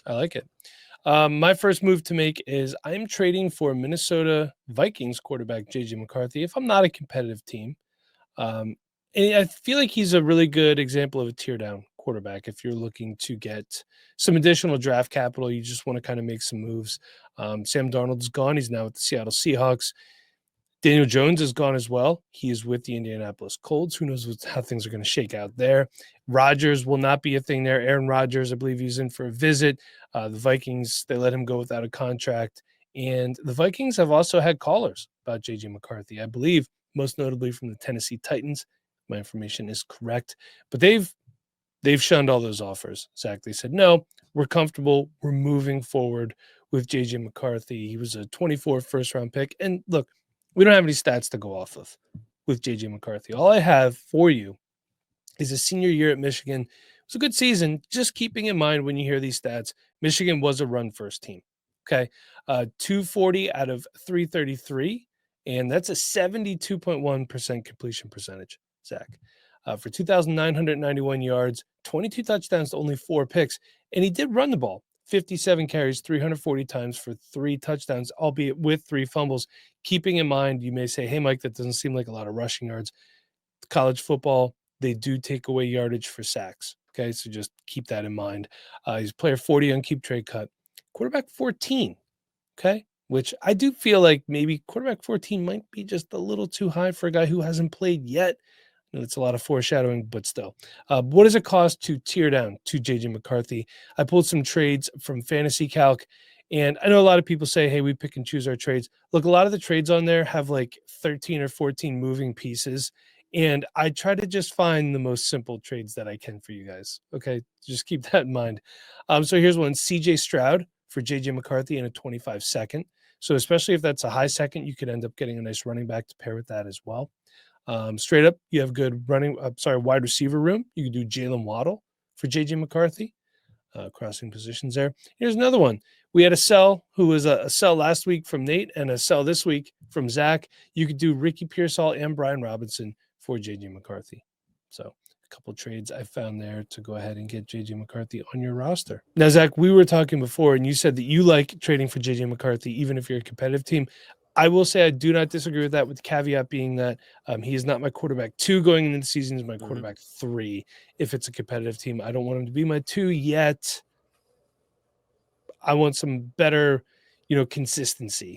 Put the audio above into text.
I like it. My first move to make is I'm trading for Minnesota Vikings quarterback JJ McCarthy. If I'm not a competitive team, um, and I feel like he's a really good example of a tear down quarterback. If you're looking to get some additional draft capital, you just want to kind of make some moves. Sam Darnold's gone. He's now with the Seattle Seahawks. Daniel Jones is gone as well. He is with the Indianapolis Colts. Who knows how things are going to shake out there. Rodgers will not be a thing there. Aaron Rodgers, I believe he's in for a visit. The Vikings, they let him go without a contract. And the Vikings have also had callers about J.J. McCarthy, I believe, most notably from the Tennessee Titans. My information is correct. But they've shunned all those offers, Zach. They said, no, we're comfortable. We're moving forward with J.J. McCarthy. He was a 24 first-round pick. And look, we don't have any stats to go off of with J.J. McCarthy. All I have for you is a senior year at Michigan. It was a good season. Just keeping in mind when you hear these stats, Michigan was a run-first team. Okay, 240 out of 333, and that's a 72.1% completion percentage, Zach. For 2,991 yards, 22 touchdowns to only 4 picks, and he did run the ball. 57 carries, 340 times for 3 touchdowns, albeit with 3 fumbles. Keeping in mind, you may say, hey, Mike, that doesn't seem like a lot of rushing yards. College football, they do take away yardage for sacks. Okay, so just keep that in mind. He's player 40 on keep trade cut. Quarterback 14, okay, which I do feel like maybe quarterback 14 might be just a little too high for a guy who hasn't played yet. It's a lot of foreshadowing, but still. What does it cost to tear down to JJ McCarthy? I pulled some trades from Fantasy Calc, and I know a lot of people say, hey, we pick and choose our trades. Look, a lot of the trades on there have like 13 or 14 moving pieces, and I try to just find the most simple trades that I can for you guys. Okay, just keep that in mind. So here's one: CJ Stroud for JJ McCarthy in a 25 second. So especially if that's a high second, you could end up getting a nice running back to pair with that as well. Straight up, you have good wide receiver room. You can do Jalen Waddle for JJ McCarthy, crossing positions there. Here's another one. We had a sell who was a sell last week from Nate and a sell this week from Zach. You could do Ricky Pearsall and Brian Robinson for JJ McCarthy. So a couple trades I found there to go ahead and get JJ McCarthy on your roster. Now, Zach, we were talking before, and you said that you like trading for JJ McCarthy, even if you're a competitive team. I will say I do not disagree with that, with the caveat being that he is not my quarterback 2 going into the season. He's my quarterback 3 if it's a competitive team. I don't want him to be my 2 yet. I want some better, consistency